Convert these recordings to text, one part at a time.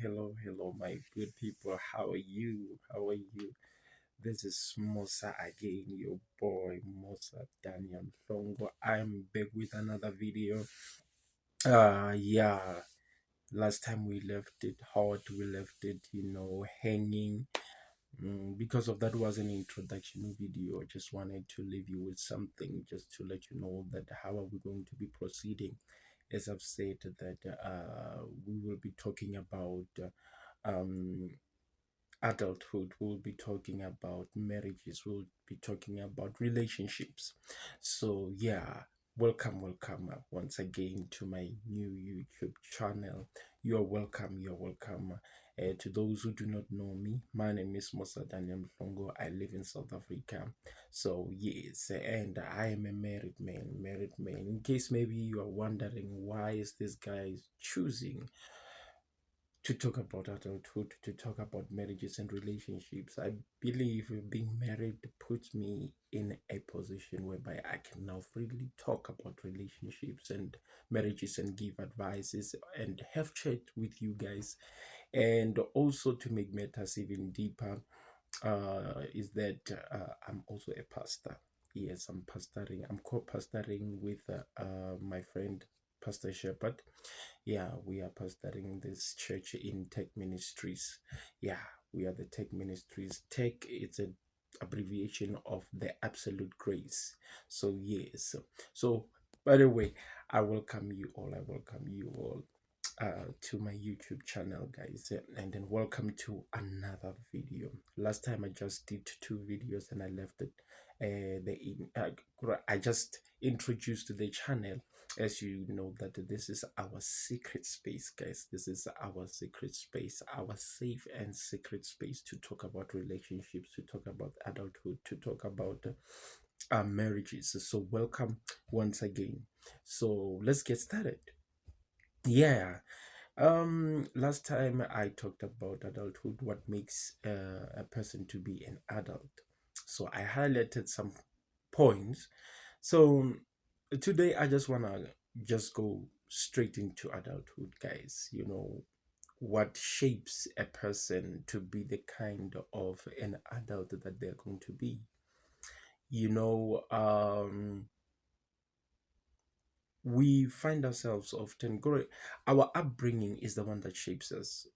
hello, my good people. How are you? How are you? This is Musa again, your boy Musa Daniel Longo. I'm back with another video. Yeah, last time we left it hot, we left it, hanging. Because of that was an introduction video. I just wanted to leave you with something just to let you know that how are we going to be proceeding. As I've said that we will be talking about um, adulthood, we'll be talking about marriages, we'll be talking about relationships. So, yeah, welcome once again to my new YouTube channel. You're welcome, you're welcome. To those who do not know me, my name is Musa Daniel Longo. I live in South Africa. So, yes, and I am a married man. In case maybe you are wondering why is this guy choosing to talk about adulthood, to talk about marriages and relationships. I believe being married puts me in a position whereby I can now freely talk about relationships and marriages and give advices and have chat with you guys. And also to make matters even deeper, is that I'm also a pastor. Yes, I'm pastoring. I'm co-pastoring with my friend Pastor Shepherd. Yeah, we are pastoring this church in Tech Ministries. Yeah, we are the Tech Ministries. Tech it's a abbreviation of the absolute grace. So yes. So by the way, I welcome you all. I welcome you all to my YouTube channel, guys, and then welcome to another video. Last time I just did two videos and I left it. I just introduced the channel, as you know that this is our secret space, guys. This is our secret space, our safe and secret space to talk about relationships, to talk about adulthood, to talk about marriages. So welcome once again. So let's get started. Yeah, last time I talked about adulthood, what makes a person to be an adult. So I highlighted some points. So today I just wanna just go straight into adulthood, guys. What shapes a person to be the kind of an adult that they're going to be. You know, we find ourselves often growing. Our upbringing is the one that shapes us,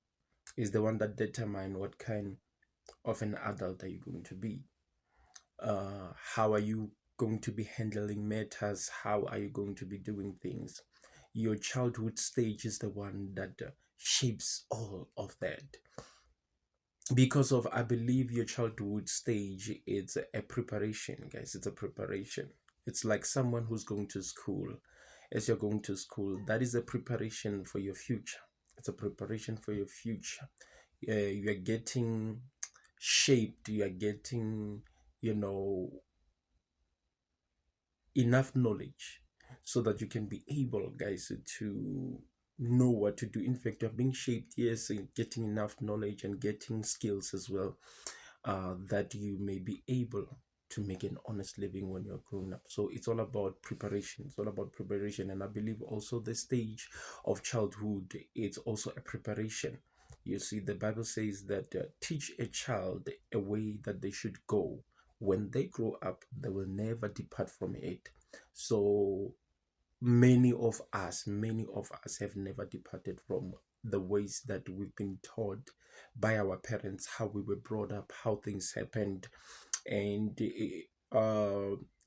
is the one that determine what kind of an adult are you going to be. How are you going to be handling matters? How are you going to be doing things? Your childhood stage is the one that shapes all of that. Because of, I believe your childhood stage is a preparation, guys. It's a preparation. It's like someone who's going to school. As you're going to school, that is a preparation for your future. It's a preparation for your future. You are getting shaped, you are getting, you know, enough knowledge so that you can be able, guys, to know what to do. In fact, you're being shaped, yes, and getting enough knowledge and getting skills as well, that you may be able to make an honest living when you're grown up. So it's all about preparation. It's all about preparation. And I believe also the stage of childhood, it's also a preparation. You see, the Bible says that teach a child a way that they should go. When they grow up, they will never depart from it. So many of us have never departed from the ways that we've been taught by our parents, how we were brought up, how things happened. And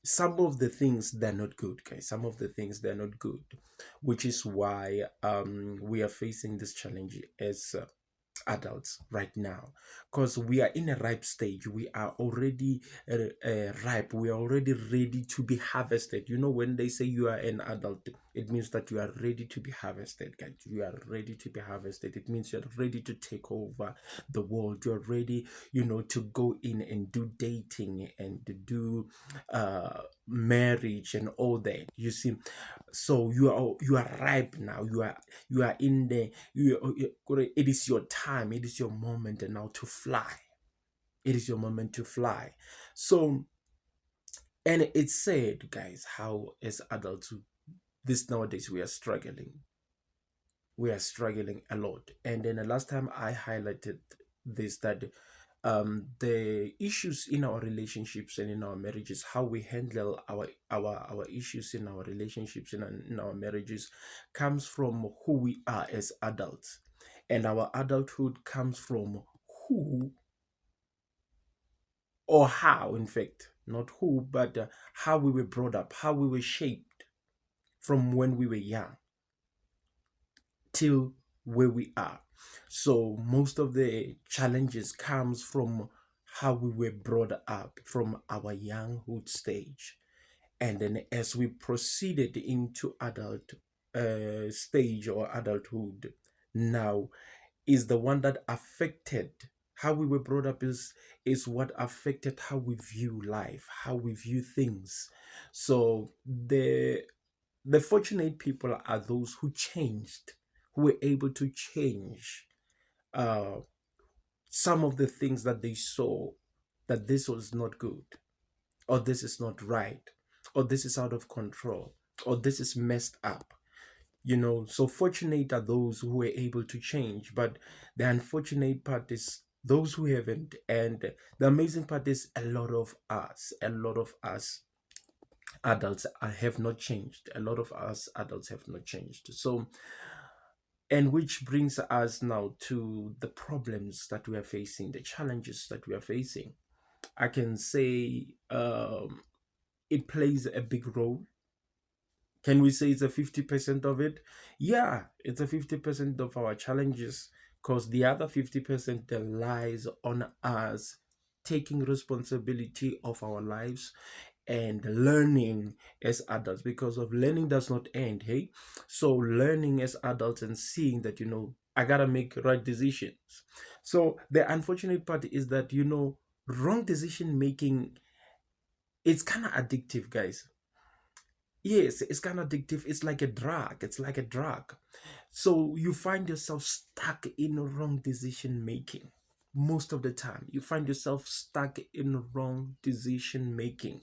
some of the things they're not good, guys. Some of the things they're not good, which is why we are facing this challenge as adults right now, because we are in a ripe stage. We are already ripe. We are already ready to be harvested. When they say you are an adult, it means that you are ready to be harvested, guys. You are ready to be harvested. It means you're ready to take over the world. You're ready, to go in and do dating and do marriage and all that, you see. So you are ripe now. You are in the it is your time, it is your moment, and now to fly. It is your moment to fly. So, and it's said, guys, how as adults this nowadays we are struggling. We are struggling a lot. And then the last time I highlighted this, that the issues in our relationships and in our marriages, how we handle our issues in our relationships and in our marriages, comes from who we are as adults. And our adulthood comes from who, or how, in fact, not who, but how we were brought up, how we were shaped from when we were young till where we are. So most of the challenges comes from how we were brought up from our younghood stage. And then as we proceeded into adult stage or adulthood, now is the one that affected how we were brought up, is what affected how we view life, how we view things. So the fortunate people are those who changed, who were able to change uh, some of the things that they saw, that this was not good, or this is not right, or this is out of control, or this is messed up. So fortunate are those who were able to change, but the unfortunate part is those who haven't. And the amazing part is a lot of us adults have not changed. A lot of us adults have not changed. So, and which brings us now to the problems that we are facing, the challenges that we are facing. I can say it plays a big role. Can we say it's a 50% of it? Yeah, it's a 50% of our challenges, because the other 50% that lies on us taking responsibility of our lives and learning as adults, because of learning does not end. Hey, so learning as adults and seeing that, I gotta make right decisions. So the unfortunate part is that, wrong decision making, it's kind of addictive, guys. Yes, it's kind of addictive. It's like a drug. It's like a drug. So you find yourself stuck in wrong decision making. Most of the time, you find yourself stuck in wrong decision making.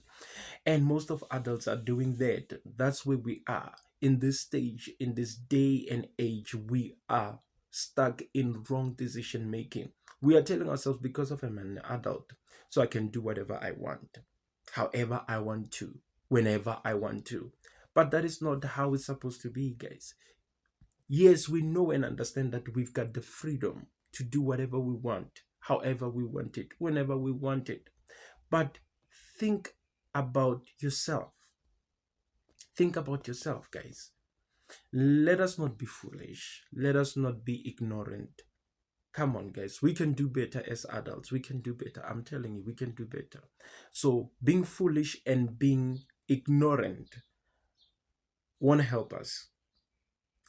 And most of adults are doing that. That's where we are. In this stage, in this day and age, we are stuck in wrong decision making. We are telling ourselves, because of I'm an adult, so I can do whatever I want, however I want to, whenever I want to. But that is not how it's supposed to be, guys. Yes, we know and understand that we've got the freedom to do whatever we want, however we want it, whenever we want it. But think about yourself. Think about yourself, guys. Let us not be foolish. Let us not be ignorant. Come on, guys. We can do better as adults. We can do better. I'm telling you, we can do better. So, being foolish and being ignorant won't help us.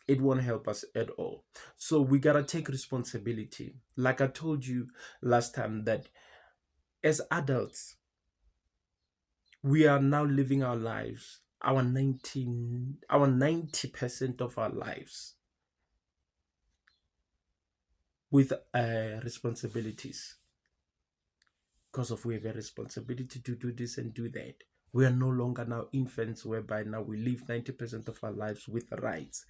It won't help us at all. So, we got to take responsibility. Like I told you last time, that as adults, we are now living our lives, our 90% of our lives, with responsibilities, because of we have a responsibility to do this and do that. We are no longer now infants, whereby now we live 90% of our lives with rights.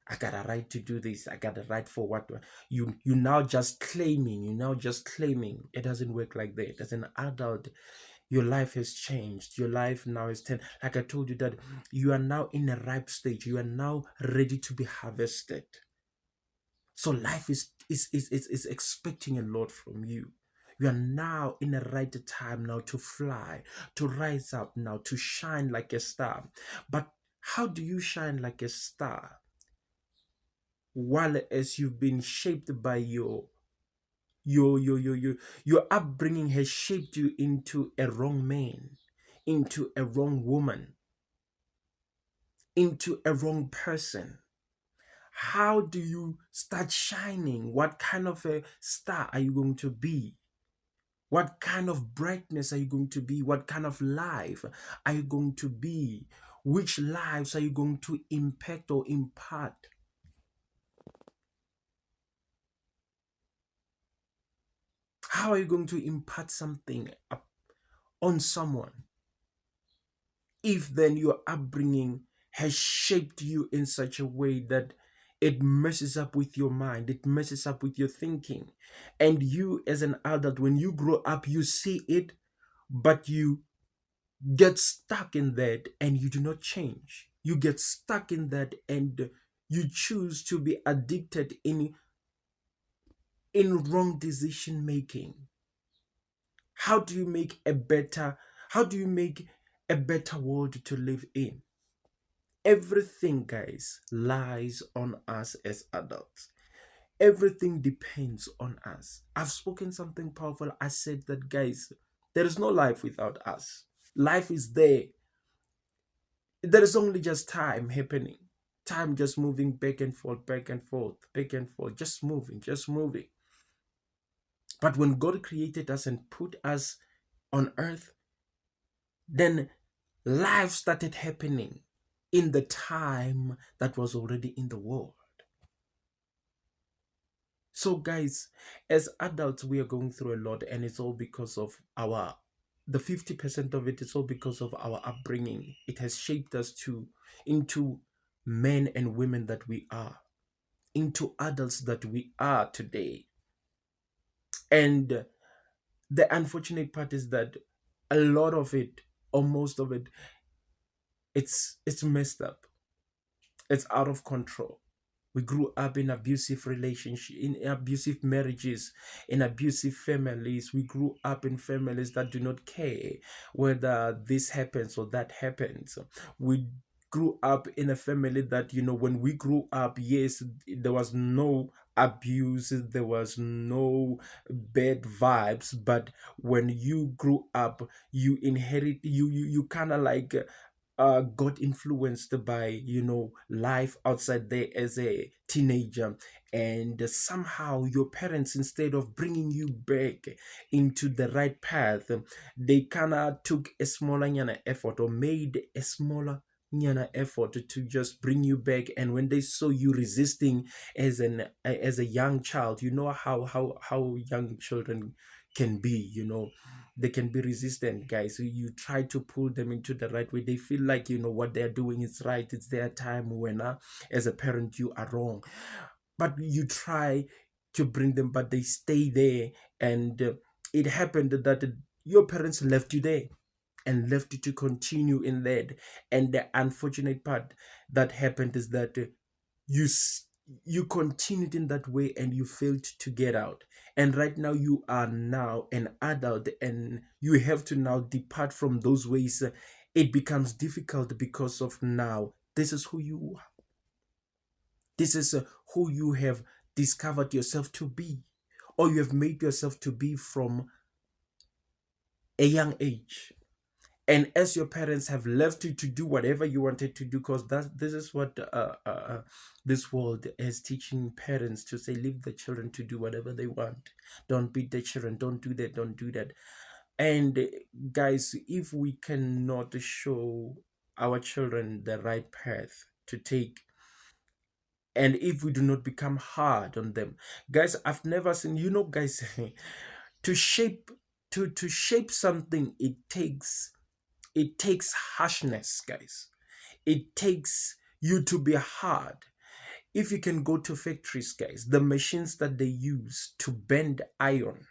I got a right to do this. I got a right for what you now just claiming. You now just claiming. It doesn't work like that. As an adult, your life has changed. Your life now is 10. Like I told you, that you are now in a ripe stage. You are now ready to be harvested. So life is expecting a lot from you. You are now in the right time now to fly, to rise up now, to shine like a star. But how do you shine like a star while as you've been shaped by your upbringing has shaped you into a wrong man, into a wrong woman, into a wrong person? How do you start shining? What kind of a star are you going to be? What kind of brightness are you going to be? What kind of life are you going to be? Which lives are you going to impact or impart? How are you going to impart something on someone if then your upbringing has shaped you in such a way that it messes up with your mind, it messes up with your thinking. And you, as an adult, when you grow up, you see it, but you get stuck in that and you do not change. You get stuck in that and you choose to be addicted in wrong decision making. How do you make a better how do you make a better world to live in? Everything, guys, lies on us as adults. Everything depends on us. I've spoken something powerful. I said that, guys, there is no life without us. Life is there. There is only just time happening. Time just moving back and forth, back and forth, back and forth, just moving, just moving. But when God created us and put us on earth, then life started happening in the time that was already in the world. So, guys, as adults, we are going through a lot, and it's all because of the 50% of it is all because of our upbringing. It has shaped us into men and women that we are, into adults that we are today. And the unfortunate part is that a lot of it, or most of it, it's messed up. It's out of control. We grew up in abusive relationship, in abusive marriages, in abusive families. We grew up in families that do not care whether this happens or that happens. We grew up in a family that, when we grew up, yes, there was no abuse, there was no bad vibes, but when you grew up, you kind of like got influenced by life outside there as a teenager, and somehow your parents, instead of bringing you back into the right path, they kind of took a smaller nyana effort, or made a smaller nyana effort to just bring you back. And when they saw you resisting as a young child, you know how young children can be, they can be resistant, guys. So you try to pull them into the right way. They feel like what they're doing is right. It's their time, when as a parent you are wrong. But you try to bring them, but they stay there. And it happened that your parents left you there and left you to continue in that. And the unfortunate part that happened is that you you continued in that way and you failed to get out. And right now you are now an adult and you have to now depart from those ways. It becomes difficult because of now this is who you are. This is who you have discovered yourself to be, or you have made yourself to be from a young age. And as your parents have left you to do whatever you wanted to do, because this is what this world is teaching parents to say: leave the children to do whatever they want, don't beat the children, don't do that, don't do that. And guys, if we cannot show our children the right path to take, and if we do not become hard on them, guys, I've never seen, guys, to shape to shape something, it takes harshness, guys. It takes you to be hard. If you can go to factories, guys, the machines that they use to bend iron,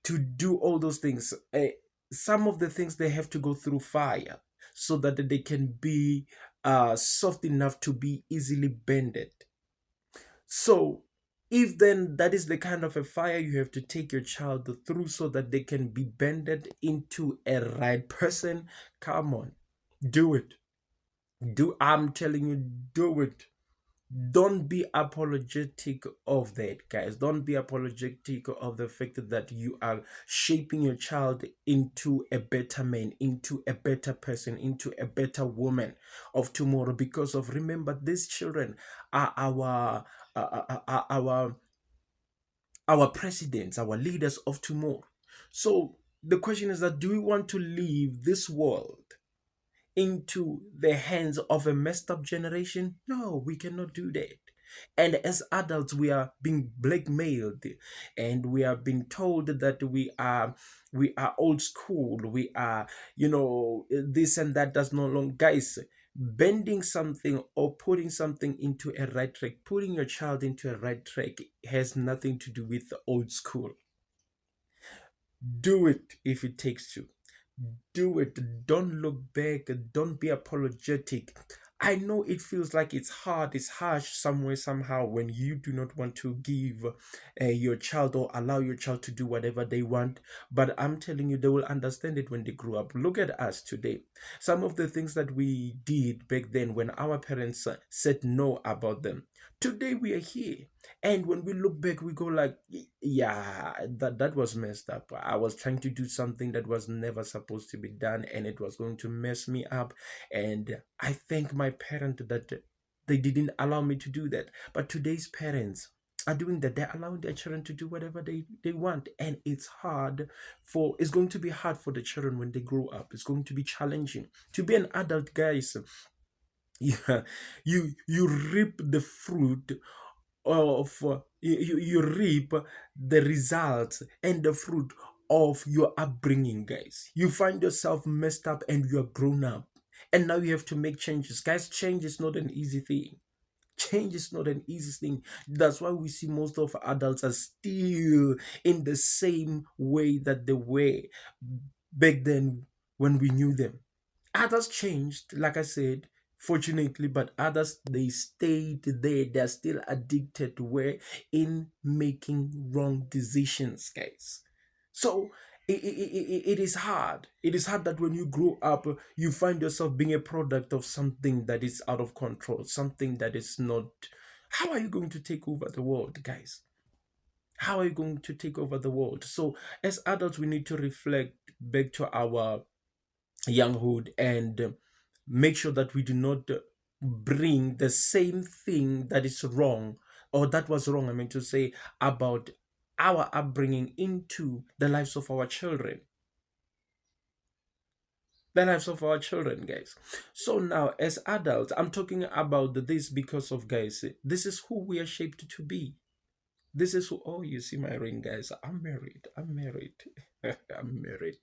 to do all those things, some of the things they have to go through fire so that they can be soft enough to be easily bended. So, if then that is the kind of a fire you have to take your child through so that they can be bended into a right person, come on, do it. I'm telling you, do it. Don't be apologetic of that, guys. Don't be apologetic of the fact that you are shaping your child into a better man, into a better person, into a better woman of tomorrow. Because of, remember, these children are our presidents, our leaders of tomorrow. So the question is that, do we want to leave this world into the hands of a messed up generation? No, we cannot do that. And as adults, we are being blackmailed, and we are being told that we are old school. We are, this and that does no longer, guys. bending something or putting something into a right track, putting your child into a right track has nothing to do with the old school. Do it if it takes to. Do it. Don't look back. Don't be apologetic. I know it feels like it's hard, it's harsh somewhere, somehow, when you do not want to give your child or allow your child to do whatever they want. But I'm telling you, they will understand it when they grow up. Look at us today. Some of the things that we did back then when our parents said no about them. Today we are here. And when we look back, we go like, yeah, that was messed up. I was trying to do something that was never supposed to be done, and it was going to mess me up. And I thank my parent that they didn't allow me to do that. But today's parents are doing that. They're allowing their children to do whatever they want. And it's going to be hard for the children when they grow up. It's going to be challenging. To be an adult, guys, yeah, you reap the fruit of you reap the results and the fruit of your upbringing, guys. You find yourself messed up and you are grown up, and now you have to make changes, guys. Change is not an easy thing. Change is not an easy thing. That's why we see most of adults are still in the same way that they were back then when we knew them. Others changed, like I said, fortunately, but others they stayed there. They're still addicted to where in making wrong decisions, guys. So it is hard. It is hard that when you grow up, you find yourself being a product of something that is out of control, something that is not. How are you going to take over the world, guys? How are you going to take over the world? So, as adults, we need to reflect back to our younghood and make sure that we do not bring the same thing that is wrong or that was wrong, I mean to say, about our upbringing into the lives of our children. The lives of our children, guys. So now, as adults, I'm talking about this because of, guys, this is who we are shaped to be. This is who, oh, you see my ring, guys. I'm married. I'm married. I'm married.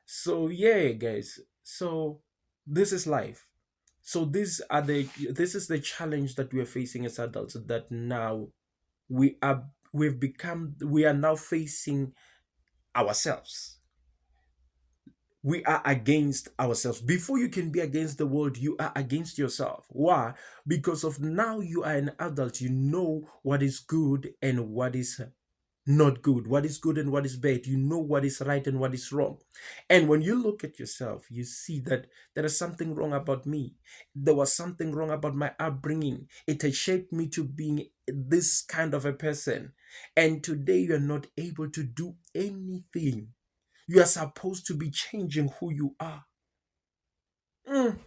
So yeah, guys. So this is life. So this is the challenge that we are facing as adults, that now we are now facing ourselves. We are against ourselves. Before you can be against the world, you are against yourself. Why? Because of now you are an adult, you know what is good and what is not good, what is good and what is bad. You know what is right and what is wrong. And when you look at yourself, you see that there is something wrong about me. There was something wrong about my upbringing. It has shaped me to being this kind of a person. And today you are not able to do anything. You are supposed to be changing who you are. Mm.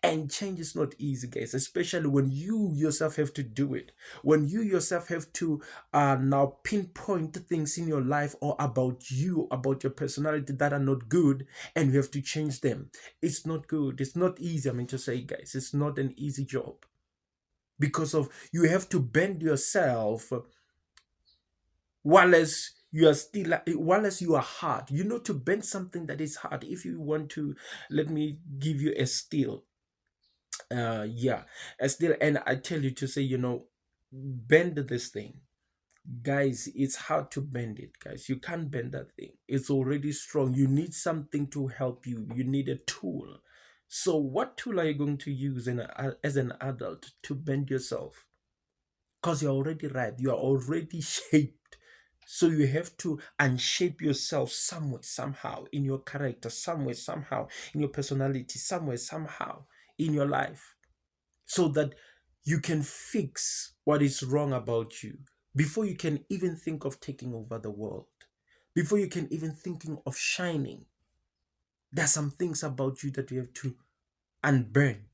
And change is not easy, guys, especially when you yourself have to do it. When you yourself have to now pinpoint things in your life or about you, about your personality that are not good, and you have to change them. It's not good. It's not easy. I mean to say, guys, it's not an easy job because of you have to bend yourself while as you are still while as you are hard. You know, to bend something that is hard. If you want to, let me give you a steel yeah, still, and I tell you to say, bend this thing, guys. It's hard to bend it, guys. You can't bend that thing. It's already strong. You need something to help you. You need a tool. So what tool are you going to use as an adult to bend yourself? Because you're already right, you are already shaped. So you have to unshape yourself somewhere, somehow, in your character, somewhere, somehow, in your personality, somewhere, somehow, in your life, so that you can fix what is wrong about you before you can even think of taking over the world, before you can even thinking of shining. There are some things about you that you have to unburn.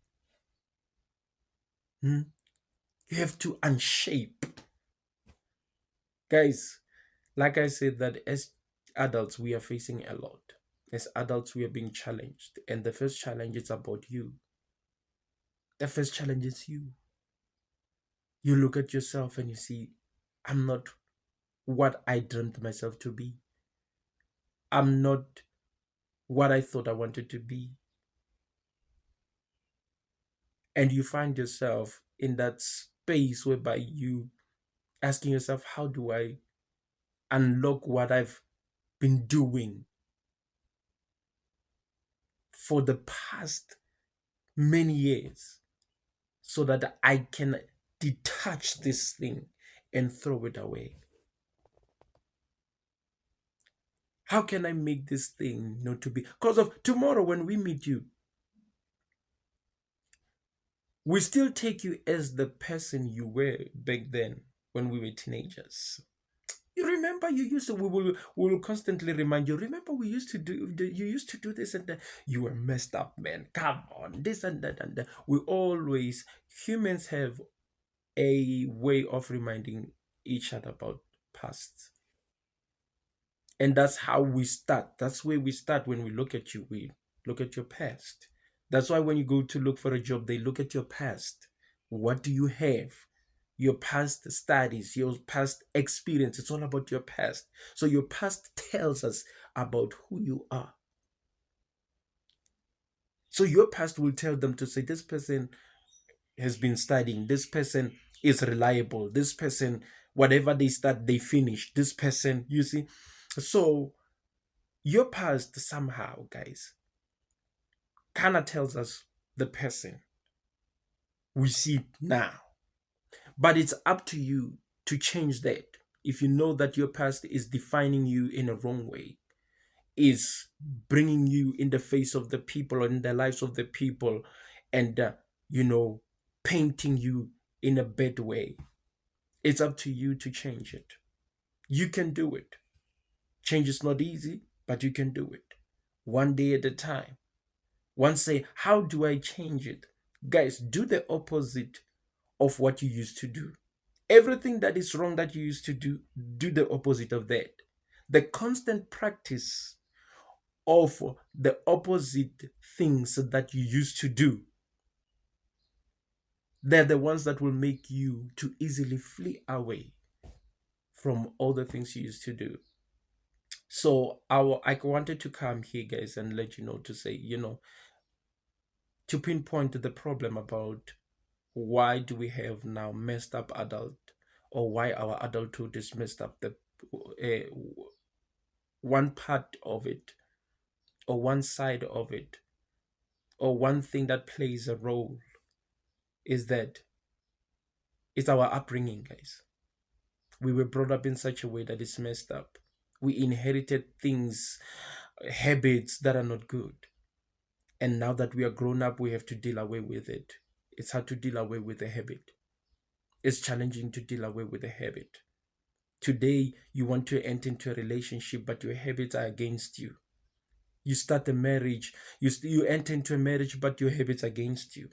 Hmm? You have to unshape. Guys, like I said, that as adults, we are facing a lot. As adults, we are being challenged. And the first challenge is about you. The first challenge is you. You look at yourself and you see, I'm not what I dreamt myself to be. I'm not what I thought I wanted to be. And you find yourself in that space whereby you asking yourself, how do I unlock what I've been doing for the past many years so that I can detach this thing and throw it away? How can I make this thing not to be? Because of tomorrow, when we meet you, we still take you as the person you were back then when we were teenagers. You remember you used to, we will constantly remind you, remember we used to do, you used to do this and that. You were messed up, man. Come on, this and that and that. We always, humans have a way of reminding each other about past. And that's how we start. That's where we start when we look at you. We look at your past. That's why when you go to look for a job, they look at your past. What do you have? Your past studies, your past experience. It's all about your past. So your past tells us about who you are. So your past will tell them to say, this person has been studying, this person is reliable, this person, whatever they start, they finish. This person, you see. So your past somehow, guys, kind of tells us the person we see now. But it's up to you to change that. If you know that your past is defining you in a wrong way, is bringing you in the face of the people or in the lives of the people, and you know, painting you in a bad way, it's up to you to change it. You can do it. Change is not easy, but you can do it. One day at a time. One say, how do I change it? Guys, do the opposite of what you used to do. Everything that is wrong that you used to do, do the opposite of that. The constant practice of the opposite things that you used to do, they're the ones that will make you to easily flee away from all the things you used to do. So I wanted to come here, guys, and let you know, to say, to pinpoint the problem about why do we have now messed up adult, or why our adulthood is messed up. The uh, one part of it, or one side of it, or one thing that plays a role, is that it's our upbringing, guys. We were brought up in such a way that it's messed up. We inherited things, habits that are not good. And now that we are grown up, we have to deal away with it. It's hard to deal away with a habit. It's challenging to deal away with a habit. Today, you want to enter into a relationship, but your habits are against you. You start a marriage, you enter into a marriage, but your habits are against you.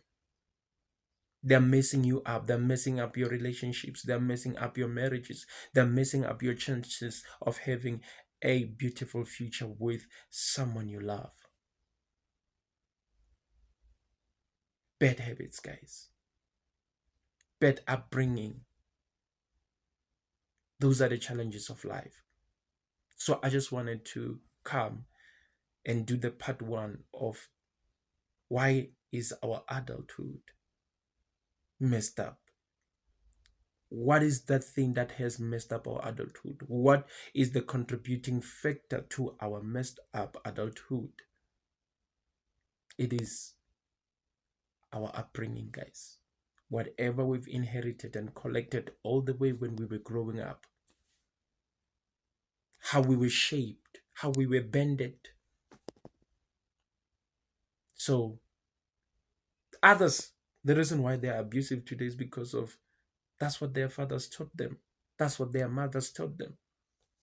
They're messing you up. They're messing up your relationships. They're messing up your marriages. They're messing up your chances of having a beautiful future with someone you love. Bad habits, guys. Bad upbringing. Those are the challenges of life. So I just wanted to come and do the part one of why is our adulthood messed up? What is that thing that has messed up our adulthood? What is the contributing factor to our messed up adulthood? It is our upbringing, guys. Whatever we've inherited and collected all the way when we were growing up, how we were shaped, how we were bended. So, others, the reason why they are abusive today is because of that's what their fathers taught them, that's what their mothers taught them.